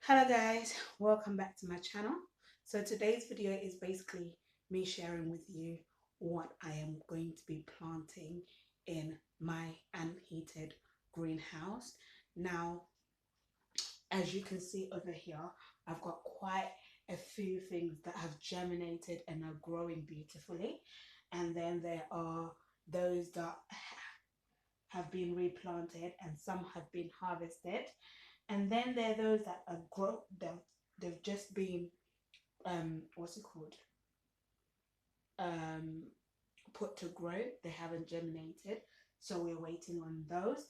Hello guys, welcome back to my channel. So today's video is basically me sharing with you what I am going to be planting in my unheated greenhouse. Now, as you can see over here, I've got quite a few things that have germinated and are growing beautifully. And then there are those that have been replanted and some have been harvested. And then there are those that are they've just been what's it called, um put to grow. They haven't germinated, so we're waiting on those.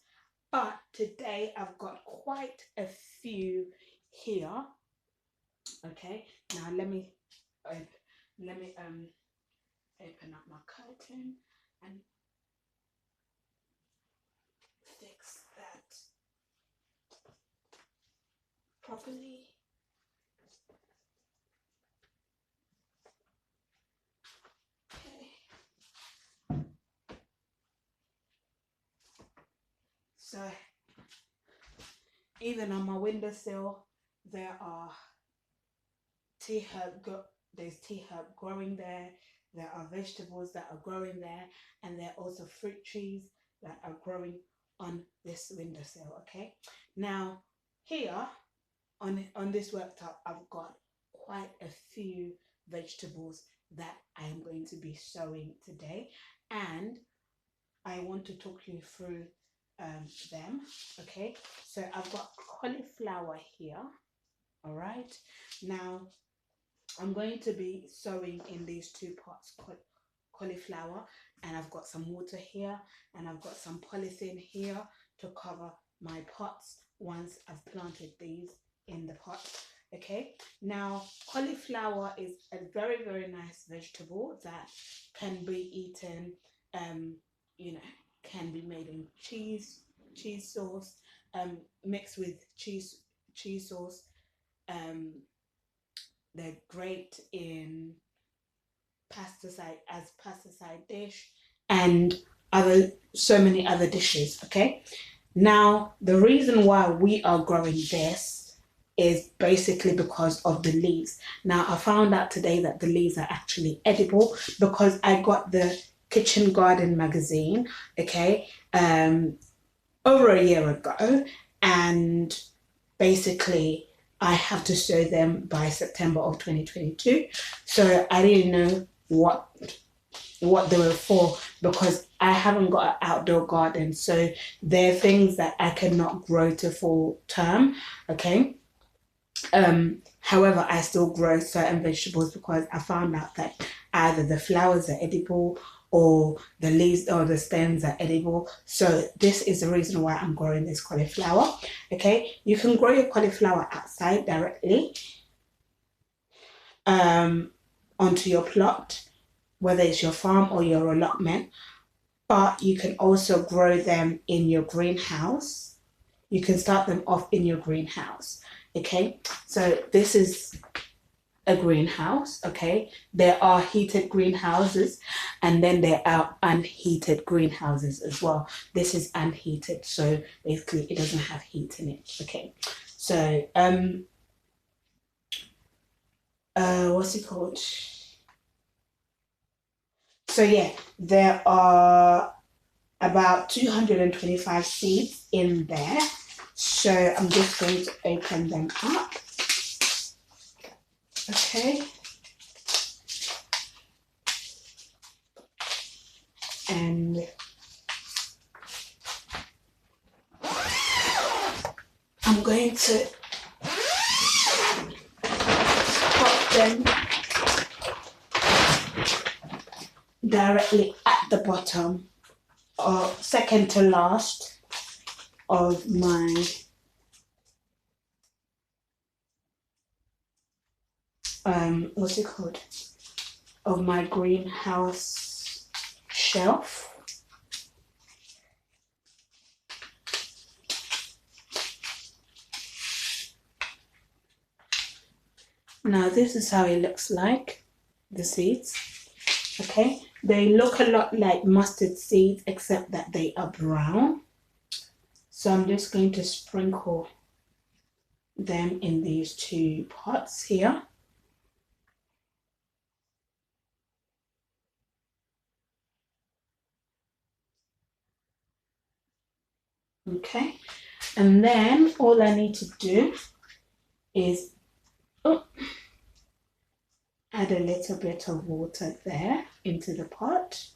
But today I've got quite a few here. Okay, now let me open up my curtain and fix that properly. Okay, so even on my windowsill there are tea herb there's tea herb growing there. There are vegetables that are growing there, and there are also fruit trees that are growing on this windowsill. Okay, now here on this worktop I've got quite a few vegetables that I am going to be sowing today, and I want to talk you through them. Okay, so I've got cauliflower here. All right, now I'm going to be sowing in these two pots cauliflower, and I've got some water here, and I've got some polythene here to cover my pots once I've planted these in the pot. Okay, now cauliflower is a very nice vegetable that can be eaten, you know, can be made in cheese sauce, mixed with cheese sauce. um they're great in pesticide dish and other so many other dishes. Okay, now the reason why we are growing this is basically because of the leaves. Now I found out today that the leaves are actually edible because I got the kitchen garden magazine, okay, over a year ago, and basically I have to sow them by September of 2022. So I didn't know what they were for because I haven't got an outdoor garden. So they're things that I cannot grow to full term. Okay. However, I still grow certain vegetables because I found out that either the flowers are edible or the leaves or the stems are edible. So this is the reason why I'm growing this cauliflower. Okay, you can grow your cauliflower outside directly onto your plot, whether it's your farm or your allotment, but you can also grow them in your greenhouse. You can start them off in your greenhouse. Okay, so this is a greenhouse. Okay, there are heated greenhouses and then there are unheated greenhouses as well. This is unheated, so basically it doesn't have heat in it. Okay, so what's it called? So yeah, there are about 225 seeds in there. So I'm just going to open them up. Okay. And I'm going to put them directly at the bottom, or second to last, of my what's it called, of my greenhouse shelf. Now this is how it looks like, the seeds. Okay, they look a lot like mustard seeds except that they are brown. So I'm just going to sprinkle them in these two pots here. Okay, and then all I need to do is add a little bit of water there into the pot.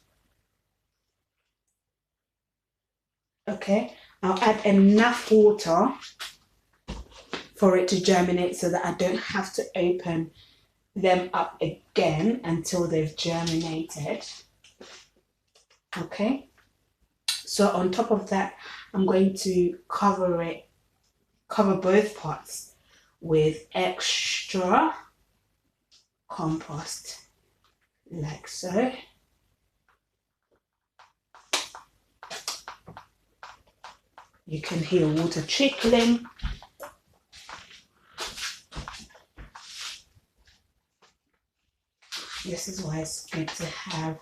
Okay, I'll add enough water for it to germinate so that I don't have to open them up again until they've germinated. Okay, so on top of that, I'm going to cover both pots with extra compost, like so. You can hear water trickling. This is why it's good to have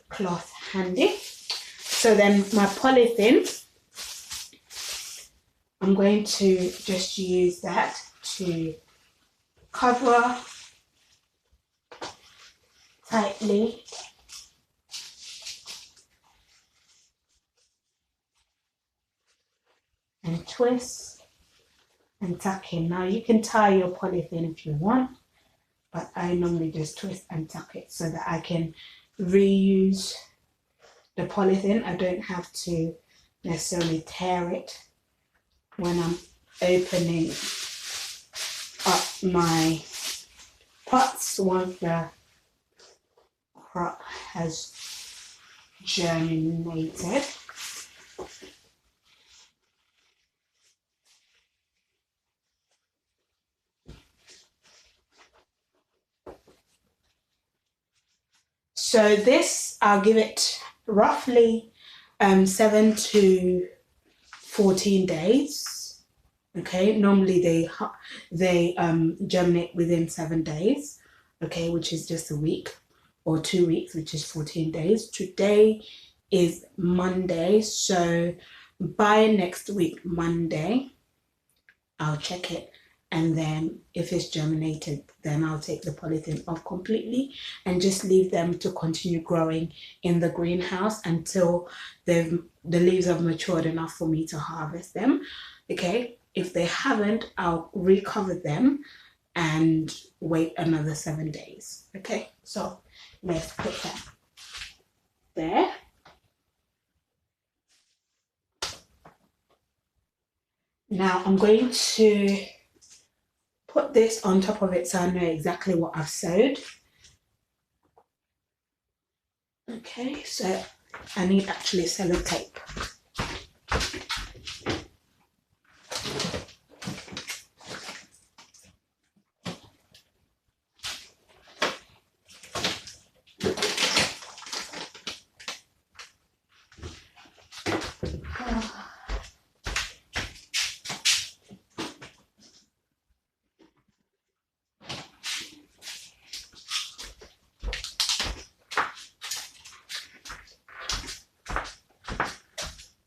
cloth handy. So then my polythene, I'm going to just use that to cover tightly and twist and tuck in. Now you can tie your polythene if you want, but I normally just twist and tuck it so that I can reuse the polythene. I don't have to necessarily tear it when I'm opening up my pots once the crop has germinated. So this, I'll give it roughly 7 to 14 days. Okay, normally they germinate within 7 days, okay, which is just a week, or 2 weeks, which is 14 days. Today is Monday, so by next week Monday I'll check it, and then if it's germinated, then I'll take the polythene off completely and just leave them to continue growing in the greenhouse until the leaves have matured enough for me to harvest them. Okay, if they haven't, I'll recover them and wait another 7 days. Okay, so let's put that there. Now I'm going to put this on top of it so I know exactly what I've sowed. Okay, so I need actually sellotape.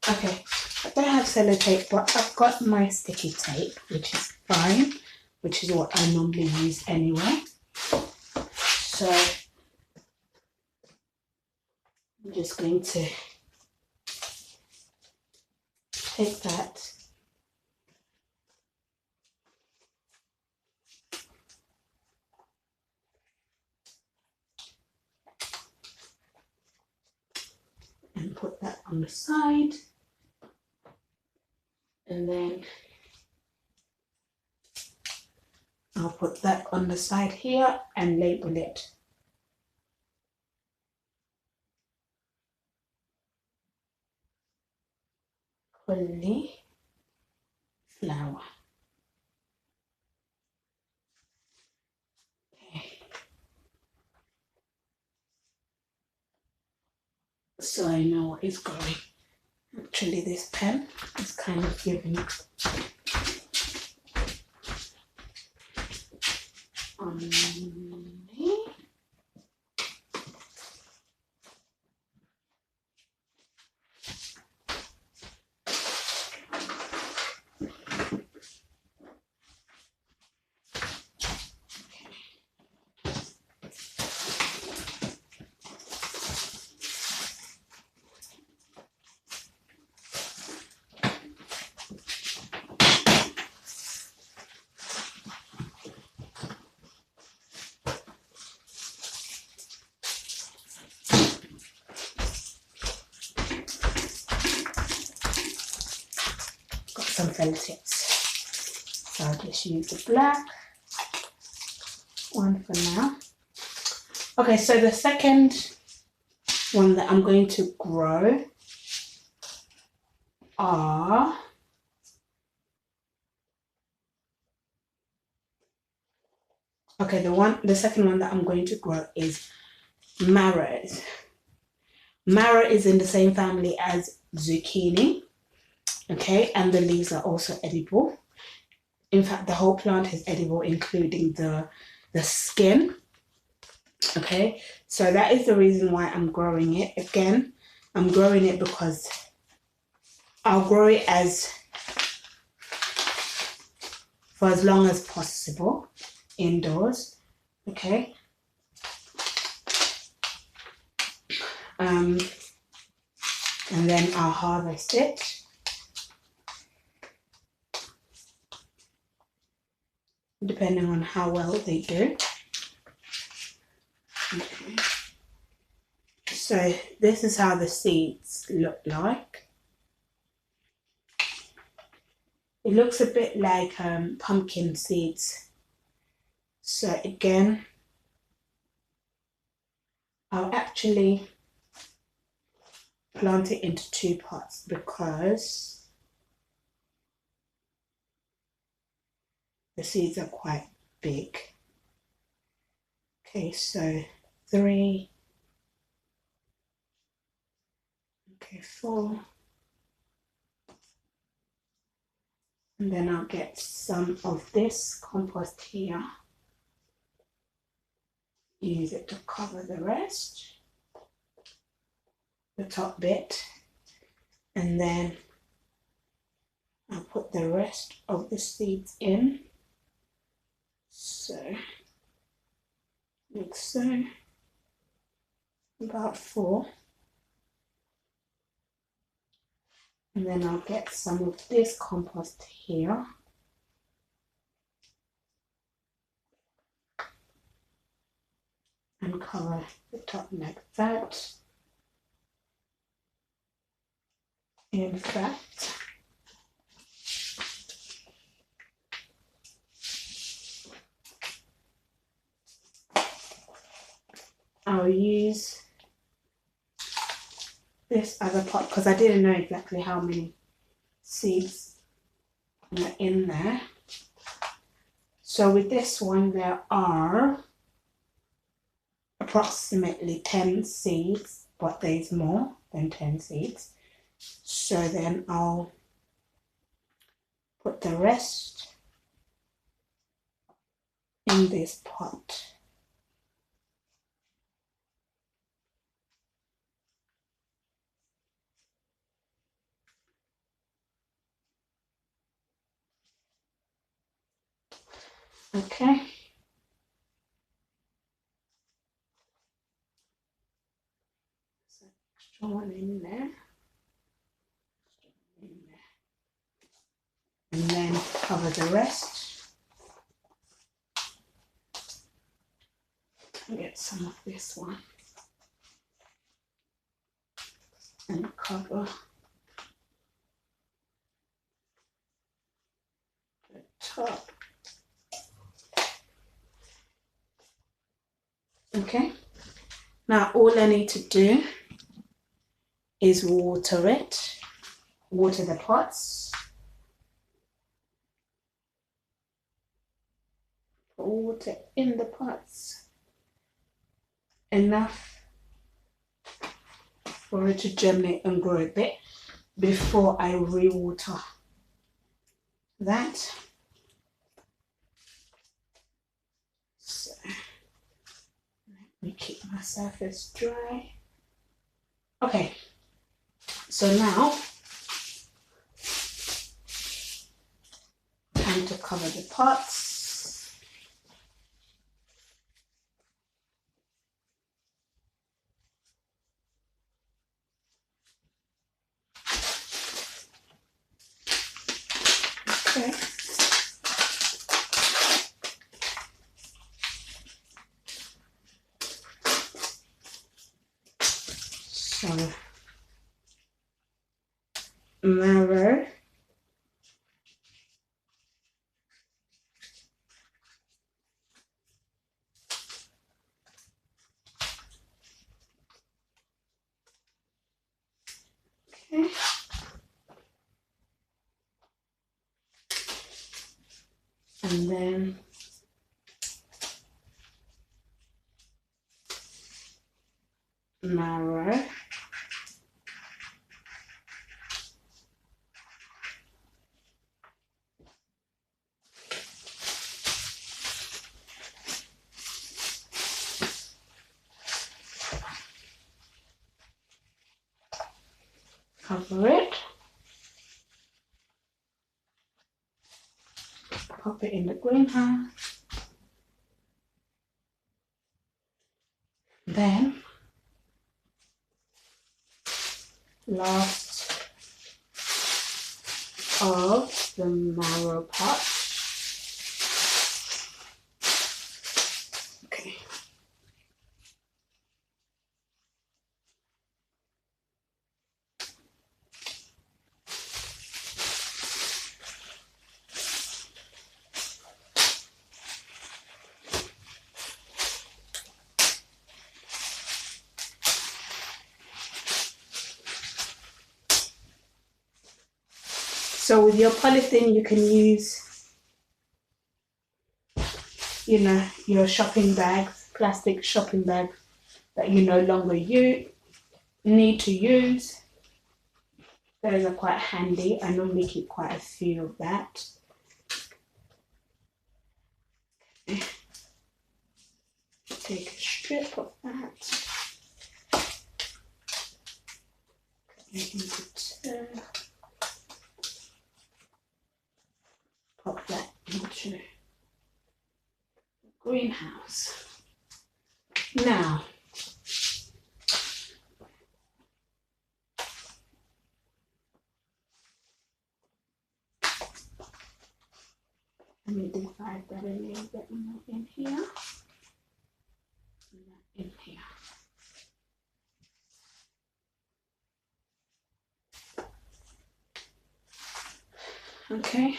Okay, I don't have sellotape, but I've got my sticky tape, which is fine, which is what I normally use anyway. So I'm just going to take that and put that on the side, and then I'll put that on the side here and label it. Cauliflower. Okay. So I know what is going. Actually, this pen is kind of giving me. some fella tips. So I'll just use the black one for now. Okay, so the second one that I'm going to grow are the second one that I'm going to grow is marrows. Marrow is in the same family as zucchini, okay, and the leaves are also edible. In fact, the whole plant is edible, including the skin. Okay, so that is the reason why I'm growing it. Again, I'm growing it because I'll grow it for as long as possible indoors. Okay. And then I'll harvest it. Depending on how well they do. Okay. So this is how the seeds look like. It looks a bit like pumpkin seeds. So again, I'll actually plant it into 2 pots because the seeds are quite big. Okay, so 3, okay, 4, and then I'll get some of this compost here, use it to cover the rest, the top bit, and then I'll put the rest of the seeds in. So, like so, about 4. And then I'll get some of this compost here. And cover the top like that. In fact, I'll use this other pot because I didn't know exactly how many seeds were in there. So with this one, there are approximately 10 seeds, but there's more than 10 seeds. So then I'll put the rest in this pot. Okay. So extra one in there. And then cover the rest. Get some of this one. And cover the top. Okay. Now all I need to do is water it. Water the pots. Put water in the pots. Enough for it to germinate and grow a bit before I re-water that. So let me keep my surface dry. Okay, so now time to cover the pots. Okay. So marrow and then marrow. Cover it. Pop it in the greenhouse. Then last of the marrow pot. Okay. So with your polythene, you can use, you know, your shopping bags, plastic shopping bags that you no longer need to use. Those are quite handy. I normally keep quite a few of that. Take a strip of that. Pop that into the greenhouse. Now, let me divide that a little bit more in here. In here. Okay.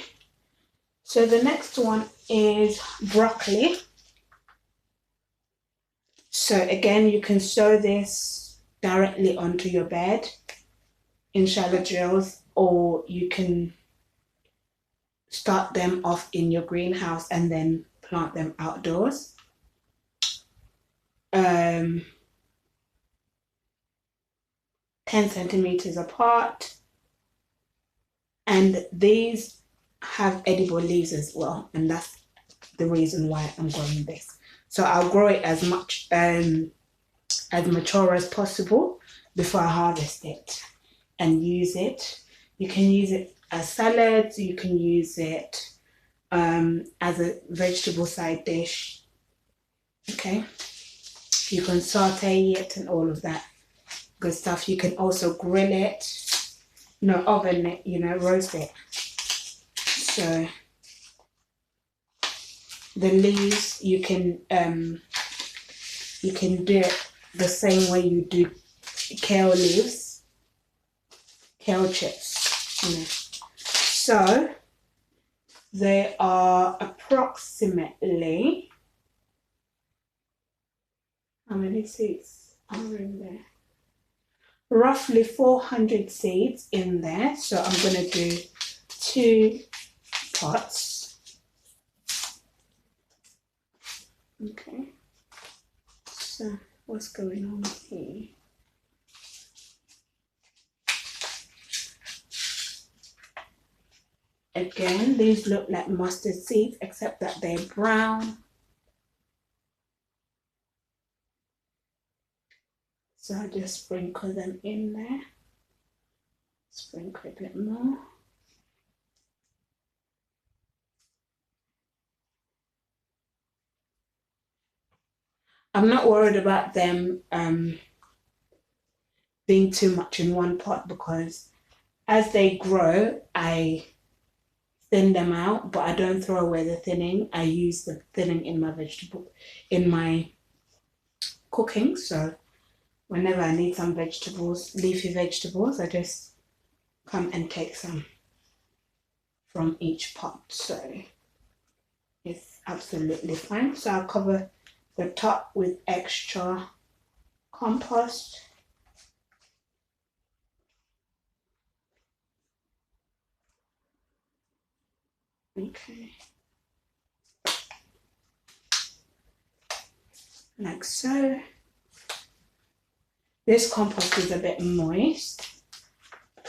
So the next one is broccoli. So again, you can sow this directly onto your bed in shallow drills, or you can start them off in your greenhouse and then plant them outdoors. 10 centimeters apart, and these have edible leaves as well, and that's the reason why I'm growing this. So I'll grow it as much as mature as possible before I harvest it and use it. You can use it as salads, you can use it as a vegetable side dish. Okay, you can saute it and all of that good stuff. You can also grill it, oven it, roast it. So the leaves, you can do it the same way you do kale leaves, kale chips. So they are approximately, how many seeds are in there? Roughly 400 seeds in there. So I'm going to do 2 pots. Okay. So what's going on here? Again, these look like mustard seeds, except that they're brown. So I just sprinkle them in there. Sprinkle a bit more. I'm not worried about them being too much in one pot, because as they grow, I thin them out, but I don't throw away the thinning. I use the thinning in my cooking. So whenever I need some vegetables, leafy vegetables, I just come and take some from each pot. So it's absolutely fine. So I'll cover the top with extra compost. Okay. like so. This compost is a bit moist,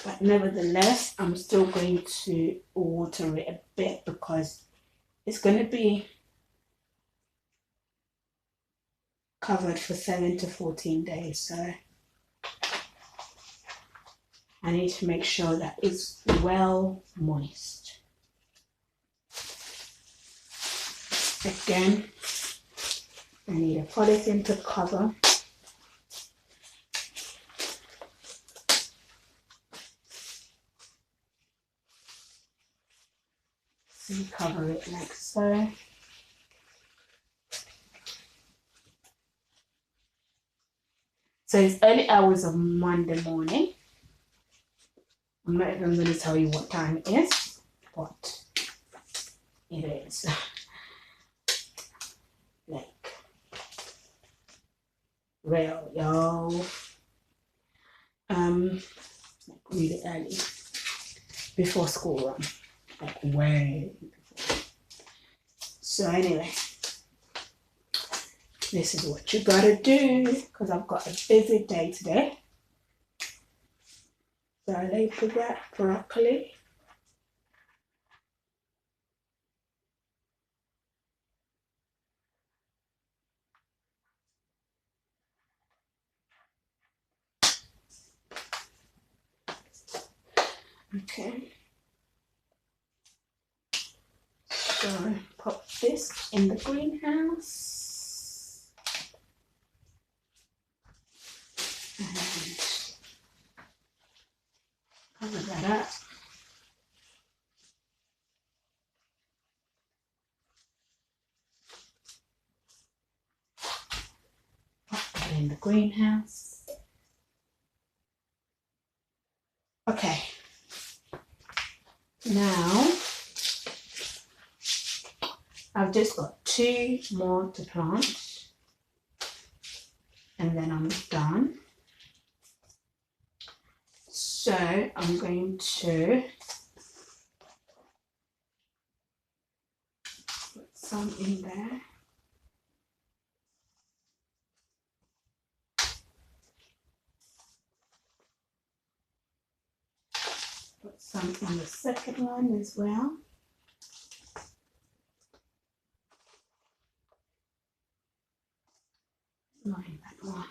but nevertheless, I'm still going to water it a bit because it's going to be covered for 7 to 14 days. So I need to make sure that it's well moist. Again, I need a polythene to cover. So you cover it like so. So it's early hours of Monday morning. I'm not even going to tell you what time it is, but it is like real, yo. Like really early before school run, like way before. So anyway, this is what you gotta do because I've got a busy day today. So I laid the broccoli. Okay. So pop this in the greenhouse. And cover that up. Pop that in the greenhouse. Okay. Now I've just got 2 more to plant and then I'm done. So I'm going to put some in there. Put some in the second one as well. Not in that one.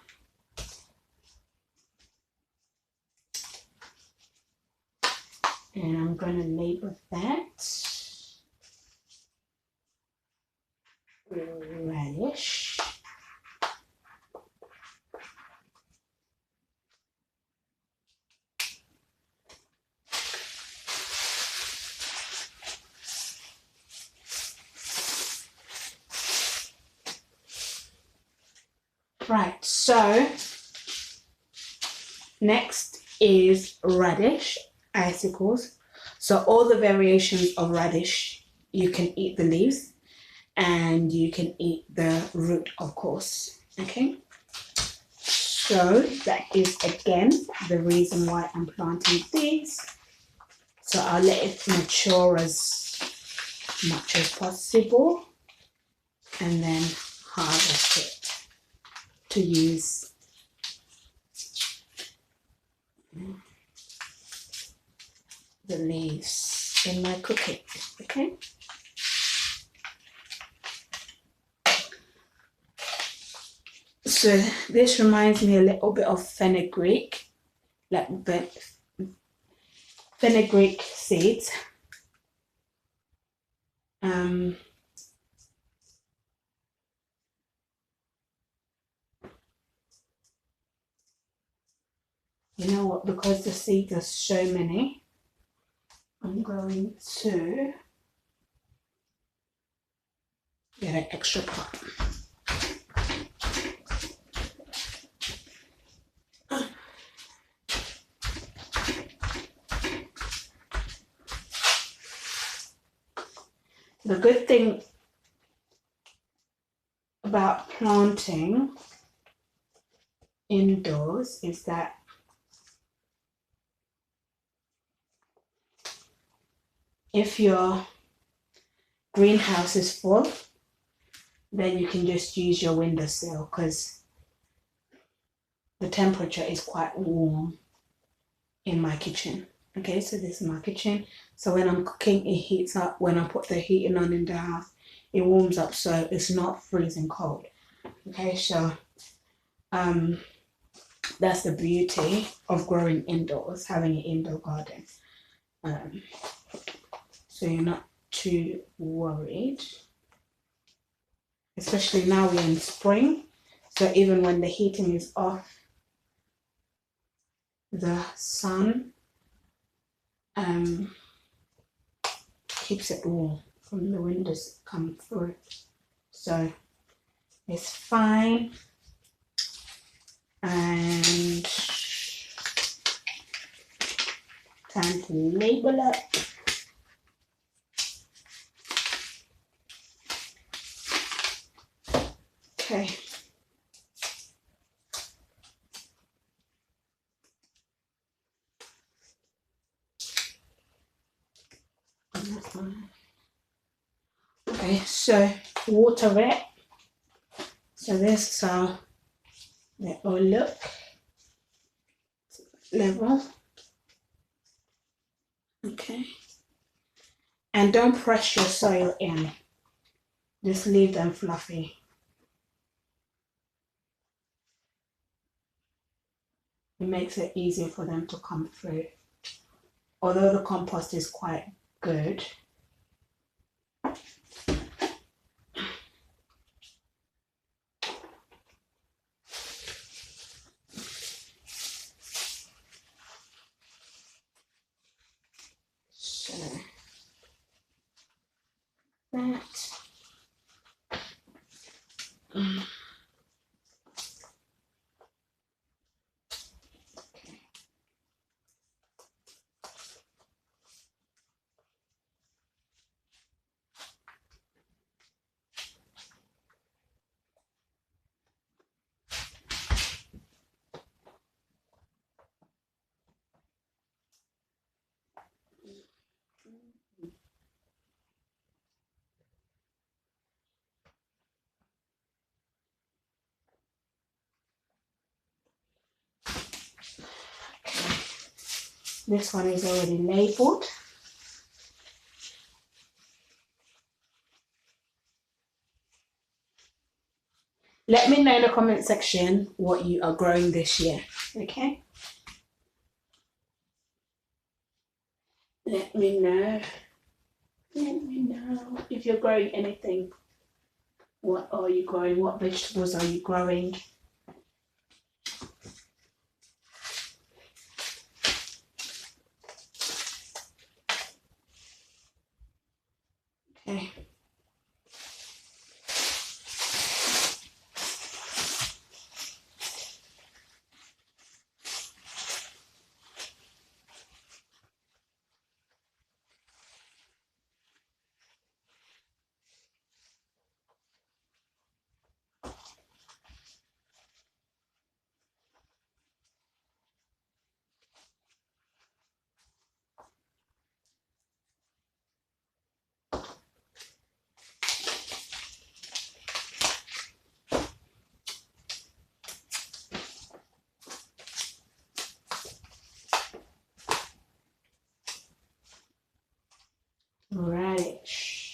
And I'm going to label that radish. Right, so next is radish icicles. So all the variations of radish, you can eat the leaves and you can eat the root, of course. Okay, so that is again the reason why I'm planting these. So I'll let it mature as much as possible and then harvest it to use the leaves in my cooking. Okay. So this reminds me a little bit of fenugreek, like fenugreek seeds. You know what, because the seeds are so many, I'm going to get an extra pot. The good thing about planting indoors is that if your greenhouse is full, then you can just use your windowsill because the temperature is quite warm in my kitchen. Okay, so this is my kitchen. So when I'm cooking, it heats up. When I put the heating on in the house, it warms up, so it's not freezing cold. Okay, so that's the beauty of growing indoors, having an indoor garden. So you're not too worried, especially now we're in spring. So even when the heating is off, the sun keeps it warm from the windows coming through. So it's fine. And time to label it. Okay. Okay, so water it. So this is how they all look. Level. Okay. And don't press your soil in. Just leave them fluffy. It makes it easier for them to come through. Although the compost is quite good. So that. This one is already labeled. Let me know in the comment section what you are growing this year, okay? Let me know. Let me know if you're growing anything. What are you growing? What vegetables are you growing? Okay. Radish.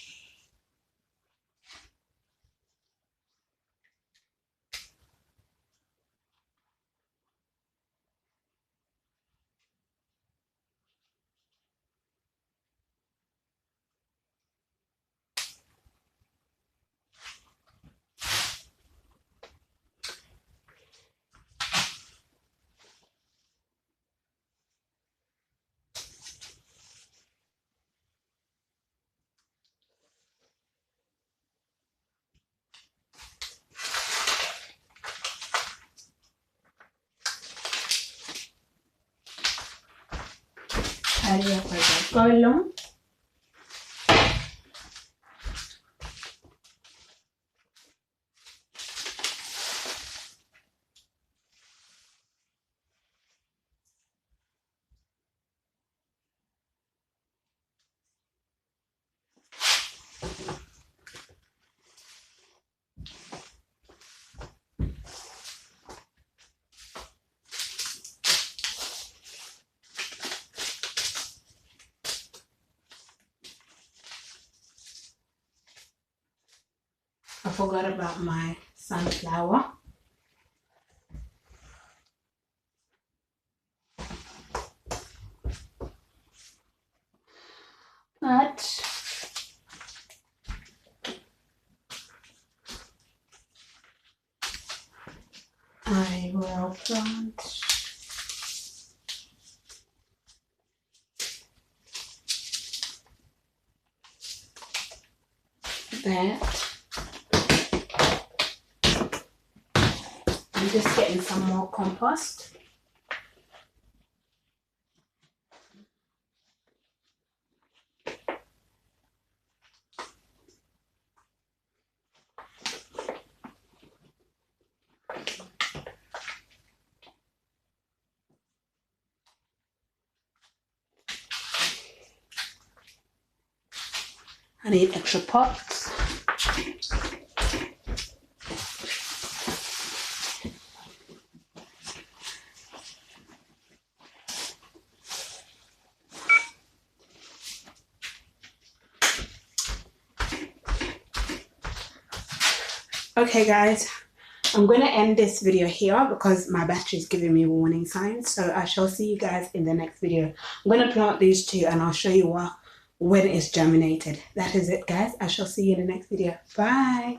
Tidy up as I go along. forgot about my sunflower. But I will plant that. I'm just getting some more compost. I need extra pots. Okay guys, I'm going to end this video here because my battery is giving me warning signs. So I shall see you guys in the next video. I'm going to plant these two and I'll show you when it's germinated. That is it guys. I shall see you in the next video. Bye.